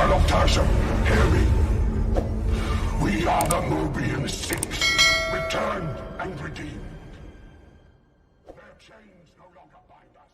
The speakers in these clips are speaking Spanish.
Tasha, hear me. We are the Mobian Six, returned and redeemed. Their chains no longer bind us.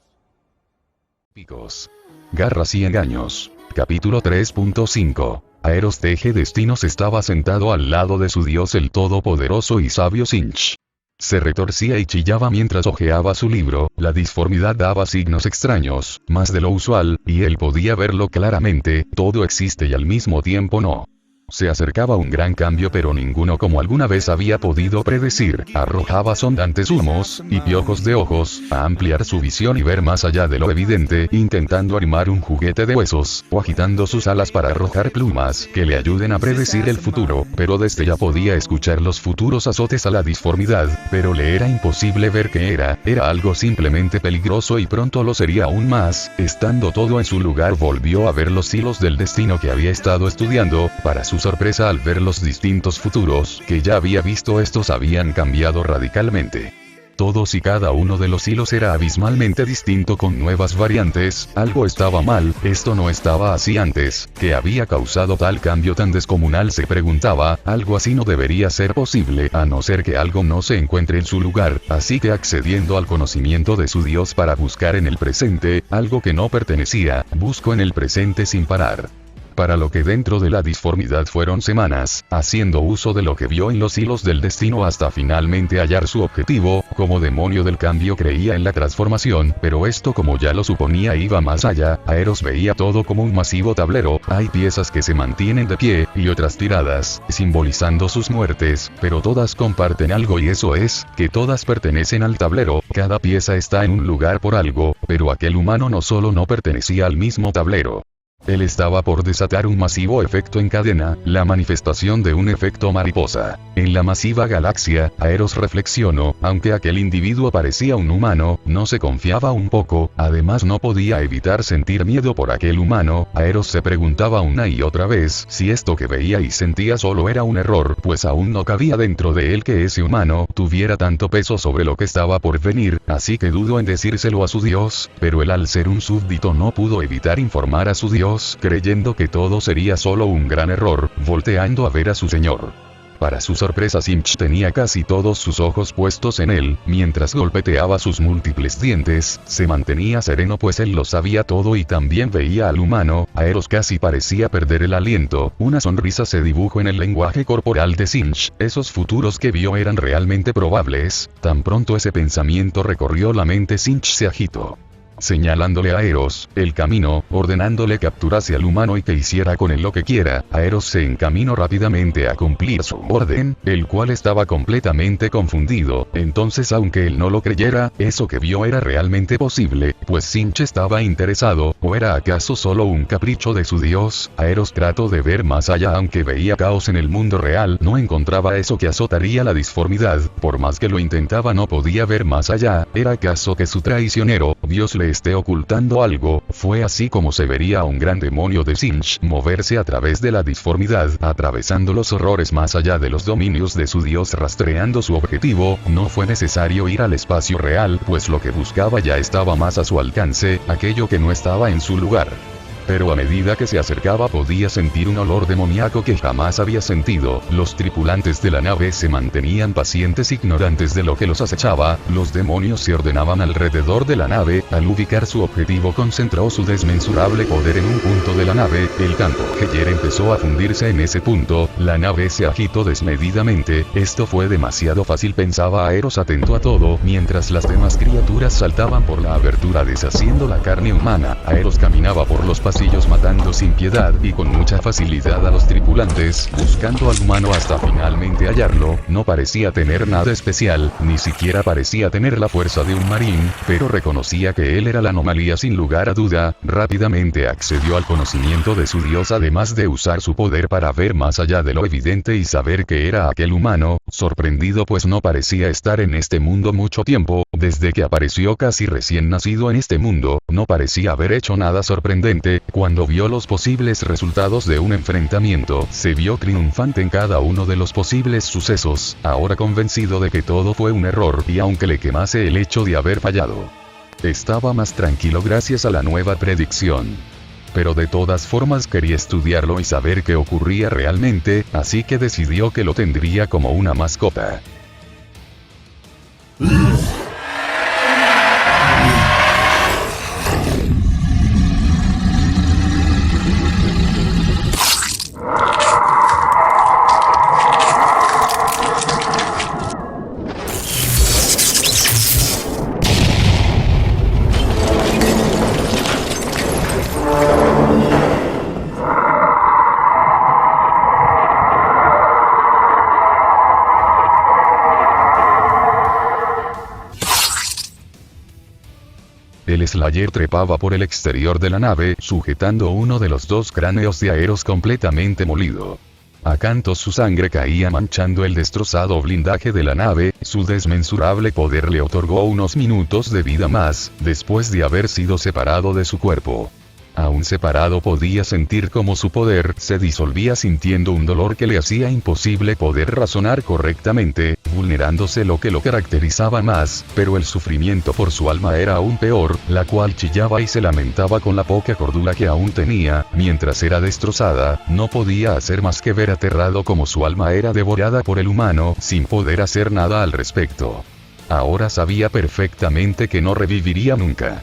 Picos, garras y engaños. Capítulo 3.5. Aeros teje destinos estaba sentado al lado de su dios el todopoderoso y sabio Tzeentch. Se retorcía y chillaba mientras hojeaba su libro, la disformidad daba signos extraños, más de lo usual, y él podía verlo claramente, todo existe y al mismo tiempo no. Se acercaba un gran cambio pero ninguno como alguna vez había podido predecir, arrojaba sondantes humos, y piojos de ojos, a ampliar su visión y ver más allá de lo evidente, intentando armar un juguete de huesos, o agitando sus alas para arrojar plumas, que le ayuden a predecir el futuro, pero desde ya podía escuchar los futuros azotes a la disformidad, pero le era imposible ver qué era algo simplemente peligroso y pronto lo sería aún más, estando todo en su lugar volvió a ver los hilos del destino que había estado estudiando, para su sorpresa al ver los distintos futuros que ya había visto estos habían cambiado radicalmente. Todos y cada uno de los hilos era abismalmente distinto con nuevas variantes, algo estaba mal, esto no estaba así antes, ¿qué había causado tal cambio tan descomunal? Se preguntaba, algo así no debería ser posible a no ser que algo no se encuentre en su lugar, así que accediendo al conocimiento de su Dios para buscar en el presente, algo que no pertenecía, buscó en el presente sin parar. Para lo que dentro de la disformidad fueron semanas, haciendo uso de lo que vio en los hilos del destino hasta finalmente hallar su objetivo, como demonio del cambio creía en la transformación, pero esto como ya lo suponía iba más allá, Aeros veía todo como un masivo tablero, hay piezas que se mantienen de pie, y otras tiradas, simbolizando sus muertes, pero todas comparten algo y eso es, que todas pertenecen al tablero, cada pieza está en un lugar por algo, pero aquel humano no solo no pertenecía al mismo tablero. Él estaba por desatar un masivo efecto en cadena, la manifestación de un efecto mariposa. En la masiva galaxia, Aeros reflexionó, aunque aquel individuo parecía un humano, no se confiaba un poco, además no podía evitar sentir miedo por aquel humano, Aeros se preguntaba una y otra vez si esto que veía y sentía solo era un error, pues aún no cabía dentro de él que ese humano tuviera tanto peso sobre lo que estaba por venir, así que dudó en decírselo a su dios, pero él al ser un súbdito no pudo evitar informar a su dios, creyendo que todo sería solo un gran error, volteando a ver a su señor. Para su sorpresa Tzeentch tenía casi todos sus ojos puestos en él, mientras golpeteaba sus múltiples dientes, se mantenía sereno pues él lo sabía todo y también veía al humano, Aeros casi parecía perder el aliento, una sonrisa se dibujó en el lenguaje corporal de Tzeentch, esos futuros que vio eran realmente probables, tan pronto ese pensamiento recorrió la mente Tzeentch se agitó. Señalándole a Aeros el camino, ordenándole capturase al humano y que hiciera con él lo que quiera, Aeros se encaminó rápidamente a cumplir su orden, el cual estaba completamente confundido, entonces aunque él no lo creyera, eso que vio era realmente posible, pues Tzeentch estaba interesado, ¿o era acaso solo un capricho de su dios? Aeros trató de ver más allá aunque veía caos en el mundo real, no encontraba eso que azotaría la disformidad, por más que lo intentaba no podía ver más allá, ¿era acaso que su traicionero, Dios le esté ocultando algo? Fue así como se vería a un gran demonio de Tzeentch moverse a través de la disformidad, atravesando los horrores más allá de los dominios de su dios rastreando su objetivo, no fue necesario ir al espacio real pues lo que buscaba ya estaba más a su alcance, aquello que no estaba en su lugar. Pero a medida que se acercaba podía sentir un olor demoníaco que jamás había sentido, los tripulantes de la nave se mantenían pacientes ignorantes de lo que los acechaba, los demonios se ordenaban alrededor de la nave, al ubicar su objetivo concentró su desmensurable poder en un punto de la nave, el campo Geyer empezó a fundirse en ese punto, la nave se agitó desmedidamente, esto fue demasiado fácil pensaba Aeros atento a todo, mientras las demás criaturas saltaban por la abertura deshaciendo la carne humana, Aeros caminaba por los pasillos matando sin piedad y con mucha facilidad a los tripulantes, buscando al humano hasta finalmente hallarlo, no parecía tener nada especial, ni siquiera parecía tener la fuerza de un marín, pero reconocía que él era la anomalía sin lugar a duda, rápidamente accedió al conocimiento de su dios además de usar su poder para ver más allá de lo evidente y saber que era aquel humano, sorprendido pues no parecía estar en este mundo mucho tiempo, desde que apareció casi recién nacido en este mundo, no parecía haber hecho nada sorprendente, cuando vio los posibles resultados de un enfrentamiento, se vio triunfante en cada uno de los posibles sucesos, ahora convencido de que todo fue un error y aunque le quemase el hecho de haber fallado, estaba más tranquilo gracias a la nueva predicción. pero de todas formas quería estudiarlo y saber qué ocurría realmente, así que decidió que lo tendría como una mascota. El Slayer trepaba por el exterior de la nave, sujetando uno de los dos cráneos de Aeros completamente molido. A cantos su sangre caía manchando el destrozado blindaje de la nave, su desmensurable poder le otorgó unos minutos de vida más, después de haber sido separado de su cuerpo. Aún separado podía sentir cómo su poder se disolvía sintiendo un dolor que le hacía imposible poder razonar correctamente, vulnerándose lo que lo caracterizaba más, pero el sufrimiento por su alma era aún peor, la cual chillaba y se lamentaba con la poca cordura que aún tenía, mientras era destrozada, no podía hacer más que ver aterrado como su alma era devorada por el humano, sin poder hacer nada al respecto. Ahora sabía perfectamente que no reviviría nunca.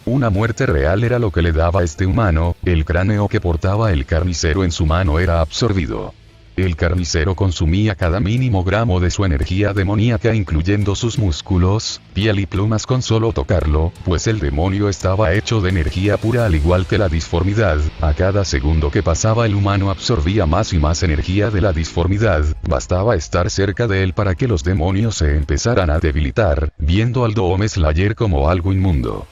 Una muerte real era lo que le daba a este humano, el cráneo que portaba el carnicero en su mano era absorbido. El carnicero consumía cada mínimo gramo de su energía demoníaca incluyendo sus músculos, piel y plumas con solo tocarlo, pues el demonio estaba hecho de energía pura al igual que la disformidad, a cada segundo que pasaba el humano absorbía más y más energía de la disformidad, bastaba estar cerca de él para que los demonios se empezaran a debilitar, viendo al Doom Slayer como algo inmundo.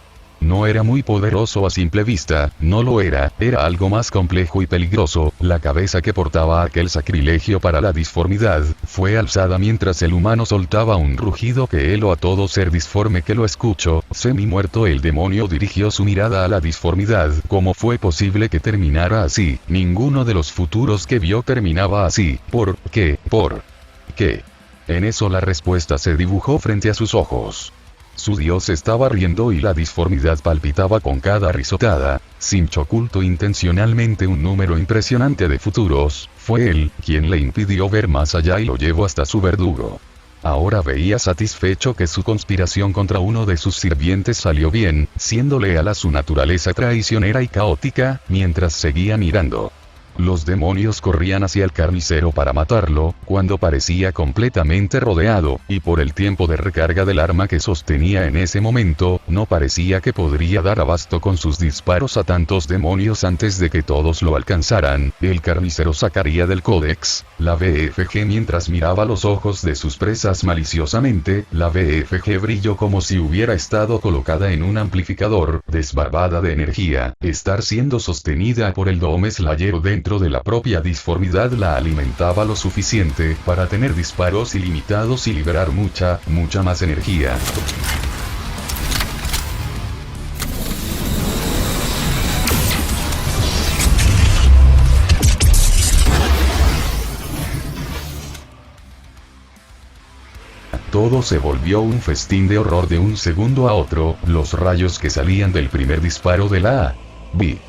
No era muy poderoso a simple vista, no lo era algo más complejo y peligroso, la cabeza que portaba aquel sacrilegio para la disformidad, fue alzada mientras el humano soltaba un rugido que heló a todo ser disforme que lo escuchó, semi-muerto el demonio dirigió su mirada a la disformidad, ¿cómo fue posible que terminara así? Ninguno de los futuros que vio terminaba así, ¿por qué? ¿Por qué? En eso la respuesta se dibujó frente a sus ojos. Su dios estaba riendo y la disformidad palpitaba con cada risotada. Sinch ocultó intencionalmente un número impresionante de futuros, fue él quien le impidió ver más allá y lo llevó hasta su verdugo. Ahora veía satisfecho que su conspiración contra uno de sus sirvientes salió bien, siendo leal a su naturaleza traicionera y caótica, mientras seguía mirando. Los demonios corrían hacia el carnicero para matarlo, cuando parecía completamente rodeado, y por el tiempo de recarga del arma que sostenía en ese momento, no parecía que podría dar abasto con sus disparos a tantos demonios antes de que todos lo alcanzaran. El carnicero sacaría del códex la BFG mientras miraba los ojos de sus presas maliciosamente, la BFG brilló como si hubiera estado colocada en un amplificador, desbarbada de energía, estar siendo sostenida por el Doom Slayer dentro de la propia disformidad la alimentaba lo suficiente para tener disparos ilimitados y liberar mucha más energía. Todo se volvió un festín de horror de un segundo a otro, los rayos que salían del primer disparo de la Big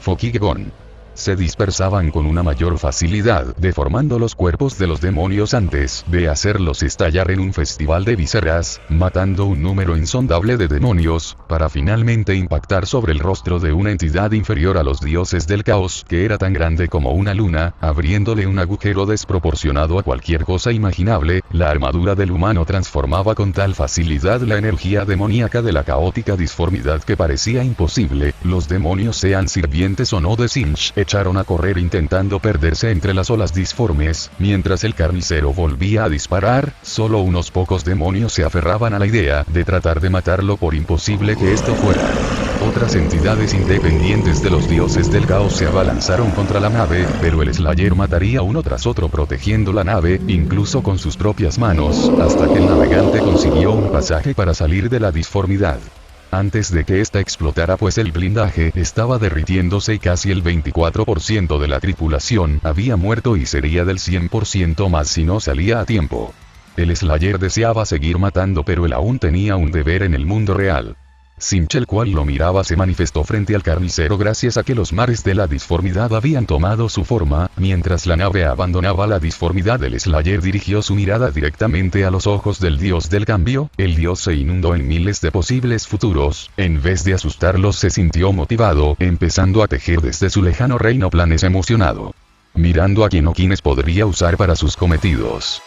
Fokigegon se dispersaban con una mayor facilidad, deformando los cuerpos de los demonios antes de hacerlos estallar en un festival de vísceras, matando un número insondable de demonios, para finalmente impactar sobre el rostro de una entidad inferior a los dioses del caos, que era tan grande como una luna, abriéndole un agujero desproporcionado a cualquier cosa imaginable. La armadura del humano transformaba con tal facilidad la energía demoníaca de la caótica disformidad que parecía imposible. Los demonios, sean sirvientes o no de Sinch, echaron a correr intentando perderse entre las olas disformes, mientras el carnicero volvía a disparar. Solo unos pocos demonios se aferraban a la idea de tratar de matarlo por imposible que esto fuera. Otras entidades independientes de los dioses del caos se abalanzaron contra la nave, pero el Slayer mataría uno tras otro protegiendo la nave, incluso con sus propias manos, hasta que el navegante consiguió un pasaje para salir de la disformidad. Antes de que esta explotara, pues el blindaje estaba derritiéndose y casi el 24% de la tripulación había muerto y sería del 100% más si no salía a tiempo. El Slayer deseaba seguir matando, pero él aún tenía un deber en el mundo real. Sinch, el cual lo miraba, se manifestó frente al carnicero gracias a que los mares de la disformidad habían tomado su forma. Mientras la nave abandonaba la disformidad, el Slayer dirigió su mirada directamente a los ojos del dios del cambio. El dios se inundó en miles de posibles futuros. En vez de asustarlos, se sintió motivado, empezando a tejer desde su lejano reino planes emocionado, mirando a quien o quienes podría usar para sus cometidos.